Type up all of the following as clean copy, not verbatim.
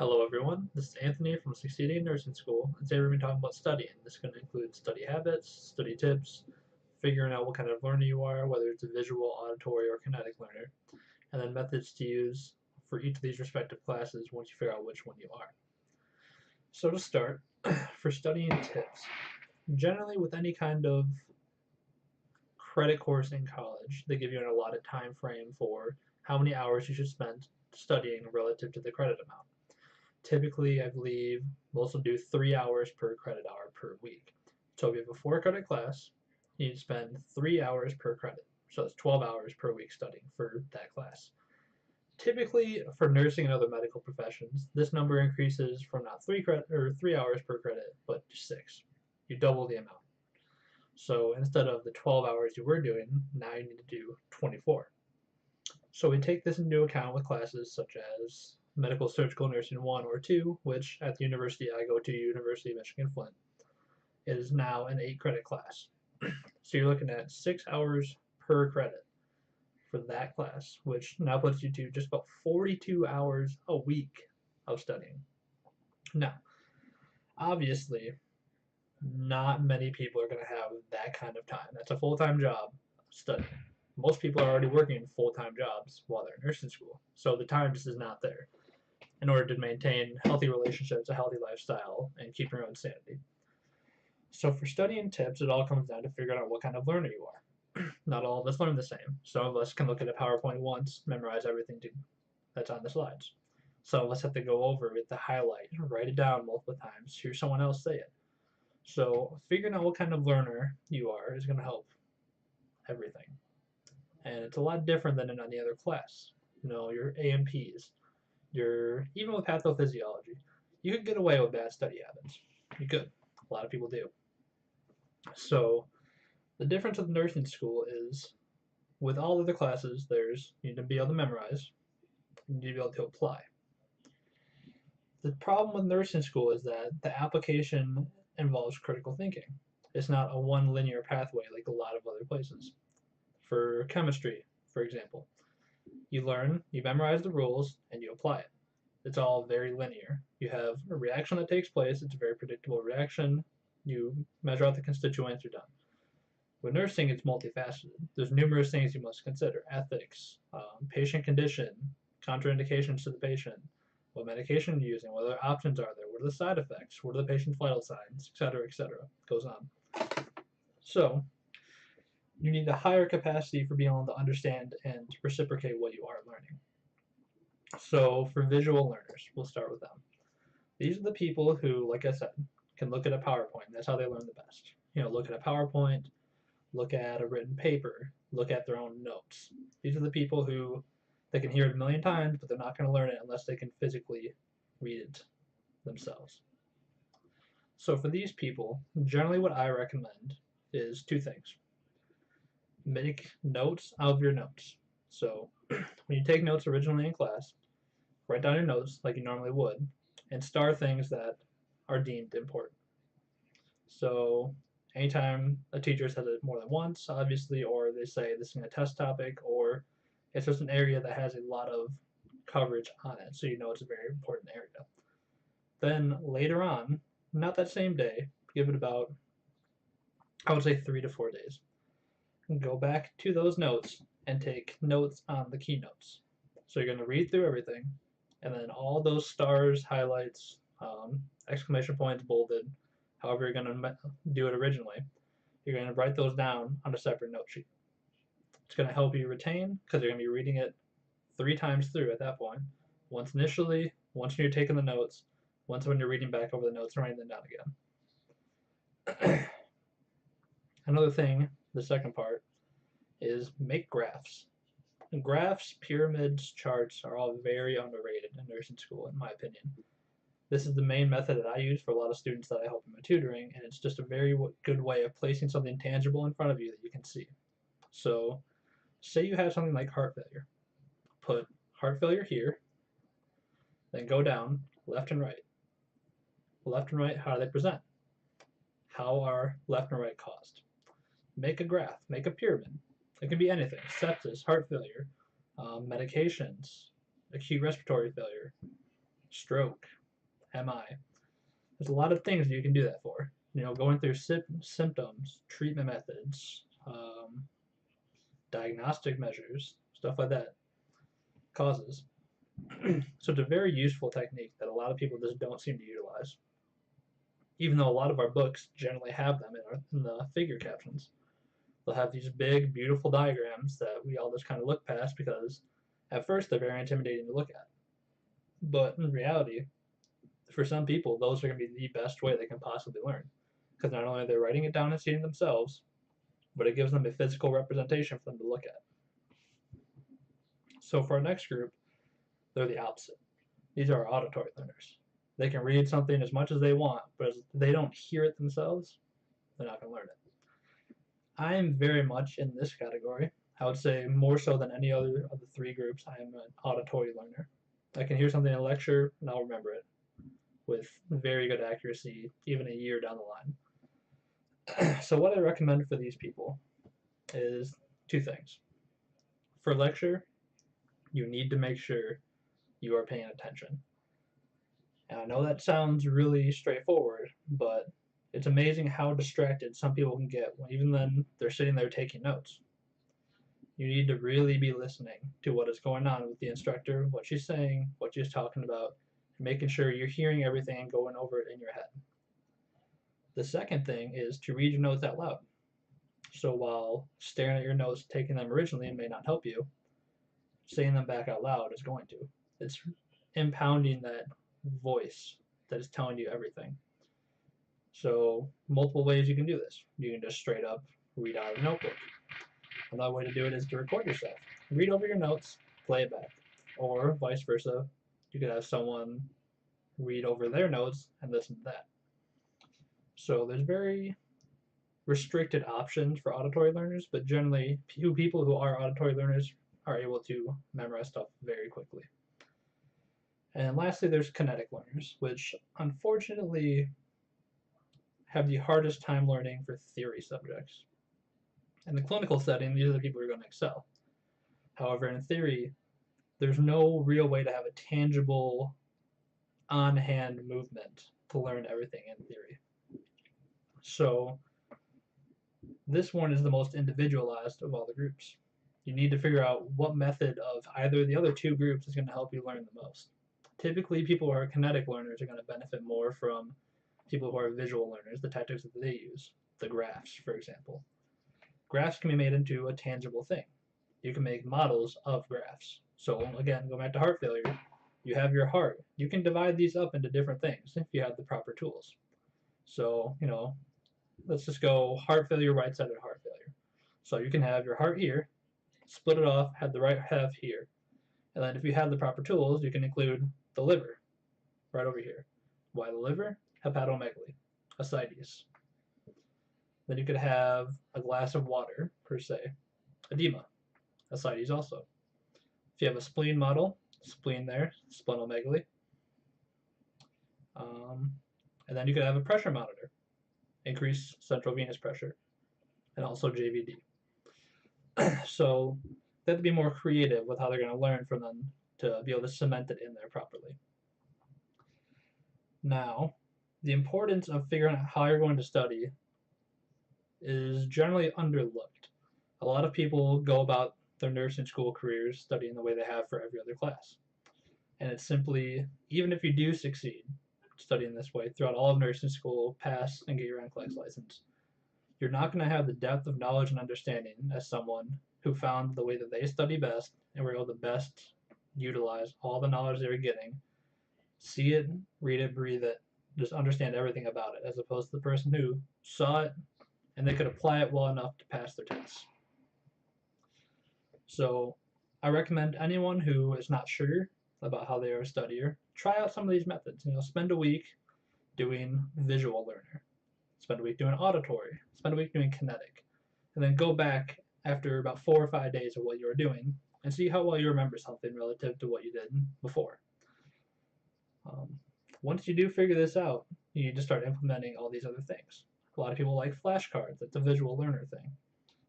Hello everyone, this is Anthony from Succeeding Nursing School, and today we're going to be talking about studying. This is going to include study habits, study tips, figuring out what kind of learner you are, whether it's a visual, auditory, or kinetic learner, and then methods to use for each of these respective classes once you figure out which one you are. So to start, for studying tips, generally with any kind of credit course in college, they give you an allotted time frame for how many hours you should spend studying relative to the credit amount. Typically, I believe most will do 3 hours per credit hour per week. So if you have a 4 credit class, you need to spend 3 hours per credit. So that's 12 hours per week studying for that class. Typically, for nursing and other medical professions, this number increases from not 3 hours per credit, but 6. You double the amount. So instead of the 12 hours you were doing, now you need to do 24. So we take this into account with classes such as medical surgical nursing 1 or 2, which at the university I go to, University of Michigan Flint, is now an 8 credit class. So you're looking at 6 hours per credit for that class, which now puts you to just about 42 hours a week of studying. Now, obviously, not many people are going to have that kind of time. That's a full-time job studying. Most people are already working full-time jobs while they're in nursing school, so the time just is not there in order to maintain healthy relationships, a healthy lifestyle, and keep your own sanity. So for studying tips, it all comes down to figuring out what kind of learner you are. Not all of us learn the same. Some of us can look at a PowerPoint once, memorize everything that's on the slides. Some of us have to go over it, the highlight, write it down multiple times, hear someone else say it. So figuring out what kind of learner you are is going to help everything. And it's a lot different than in any other class. Your AMPs, even with pathophysiology, you could get away with bad study habits. You could. A lot of people do. So the difference with nursing school is with all other classes, you need to be able to memorize, you need to be able to apply. The problem with nursing school is that the application involves critical thinking. It's not a one linear pathway like a lot of other places. For chemistry, for example, you learn, you memorize the rules, and you apply it. It's all very linear. You have a reaction that takes place, it's a very predictable reaction. You measure out the constituents, you're done. With nursing, it's multifaceted. There's numerous things you must consider: ethics, patient condition, contraindications to the patient, what medication you're using, what other options are there, what are the side effects, what are the patient's vital signs, etc., etc. Goes on. So, you need a higher capacity for being able to understand and reciprocate what you are learning. So, for visual learners, we'll start with them. These are the people who, like I said, can look at a PowerPoint. That's how they learn the best. Look at a PowerPoint, look at a written paper, look at their own notes. These are the people who they can hear it a million times, but they're not going to learn it unless they can physically read it themselves. So for these people, generally what I recommend is 2 things. Make notes out of your notes. So when you take notes originally in class, write down your notes like you normally would, and star things that are deemed important. So anytime a teacher says it more than once, obviously, or they say this is a test topic, or it's just an area that has a lot of coverage on it, so you know it's a very important area. Then later on, not that same day, give it about, I would say, 3 to 4 days. Go back to those notes and take notes on the keynotes. So you're going to read through everything, and then all those stars, highlights, exclamation points, bolded, however you're going to do it originally, you're going to write those down on a separate note sheet. It's going to help you retain because you're going to be reading it 3 times through at that point. Once initially, once when you're taking the notes, once when you're reading back over the notes and writing them down again. Another thing, the second part, is make graphs. And graphs, pyramids, charts are all very underrated in nursing school, in my opinion. This is the main method that I use for a lot of students that I help in my tutoring, and it's just a very good way of placing something tangible in front of you that you can see. So, say you have something like heart failure. Put heart failure here, then go down left and right. Left and right, how do they present? How are left and right caused? Make a graph, make a pyramid. It can be anything: sepsis, heart failure, medications, acute respiratory failure. stroke, MI. There's a lot of things you can do that for. Going through symptoms, treatment methods, diagnostic measures, stuff like that, causes. So it's a very useful technique that a lot of people just don't seem to utilize, even though a lot of our books generally have them in the figure captions. They'll have these big, beautiful diagrams that we all just kind of look past because at first they're very intimidating to look at. But in reality, for some people, those are going to be the best way they can possibly learn. Because not only are they writing it down and seeing it themselves, but it gives them a physical representation for them to look at. So for our next group, they're the opposite. These are auditory learners. They can read something as much as they want, but if they don't hear it themselves, they're not going to learn it. I am very much in this category. I would say more so than any other of the three groups, I am an auditory learner. I can hear something in a lecture and I'll remember it with very good accuracy, even a year down the line. So what I recommend for these people is two things. For lecture, you need to make sure you are paying attention. And I know that sounds really straightforward, but it's amazing how distracted some people can get when even then they're sitting there taking notes. You need to really be listening to what is going on with the instructor, what she's saying, what she's talking about, and making sure you're hearing everything and going over it in your head. The second thing is to read your notes out loud. So while staring at your notes, taking them originally may not help you, saying them back out loud is going to. It's impounding that voice that is telling you everything. So multiple ways you can do this. You can just straight up read out of a notebook. Another way to do it is to record yourself. Read over your notes, play it back. Or vice versa. You could have someone read over their notes and listen to that. So there's very restricted options for auditory learners, but generally people who are auditory learners are able to memorize stuff very quickly. And lastly, there's kinetic learners, which unfortunately have the hardest time learning for theory subjects. In the clinical setting, these are the people who are going to excel. However, in theory, there's no real way to have a tangible on-hand movement to learn everything in theory. So this one is the most individualized of all the groups. You need to figure out what method of either of the other two groups is going to help you learn the most. Typically, people who are kinetic learners are going to benefit more from people who are visual learners, the tactics that they use, the graphs, for example. Graphs can be made into a tangible thing. You can make models of graphs. So again, go back to heart failure. You have your heart. You can divide these up into different things if you have the proper tools. So, let's just go heart failure, right-sided heart failure. So you can have your heart here, split it off, have the right half here. And then if you have the proper tools, you can include the liver right over here. Why the liver? Hepatomegaly, ascites. Then you could have a glass of water, per se. Edema, ascites also. If you have a spleen model, spleen there, splenomegaly. And then you could have a pressure monitor, increased central venous pressure, and also JVD. So they have to be more creative with how they're going to learn from them to be able to cement it in there properly. Now, the importance of figuring out how you're going to study is generally underlooked. A lot of people go about their nursing school careers studying the way they have for every other class. And it's simply, even if you do succeed studying this way throughout all of nursing school, pass, and get your NCLEX license, you're not going to have the depth of knowledge and understanding as someone who found the way that they study best and were able to best utilize all the knowledge they were getting, see it, read it, breathe it, just understand everything about it, as opposed to the person who saw it and they could apply it well enough to pass their tests. So I recommend anyone who is not sure about how they are a studier, try out some of these methods. Spend a week doing visual learner, spend a week doing auditory, spend a week doing kinetic, and then go back after about 4 or 5 days of what you were doing and see how well you remember something relative to what you did before. Once you do figure this out, you need to start implementing all these other things. A lot of people like flashcards. That's a visual learner thing.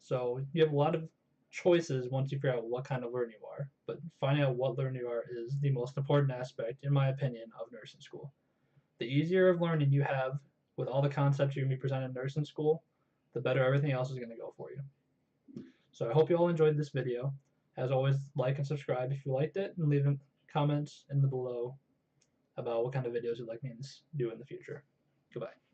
So you have a lot of choices once you figure out what kind of learner you are. But finding out what learner you are is the most important aspect, in my opinion, of nursing school. The easier of learning you have with all the concepts you're going to be presented in nursing school, the better everything else is going to go for you. So I hope you all enjoyed this video. As always, like and subscribe if you liked it, and leave comments in the below about what kind of videos you'd like me to do in the future. Goodbye.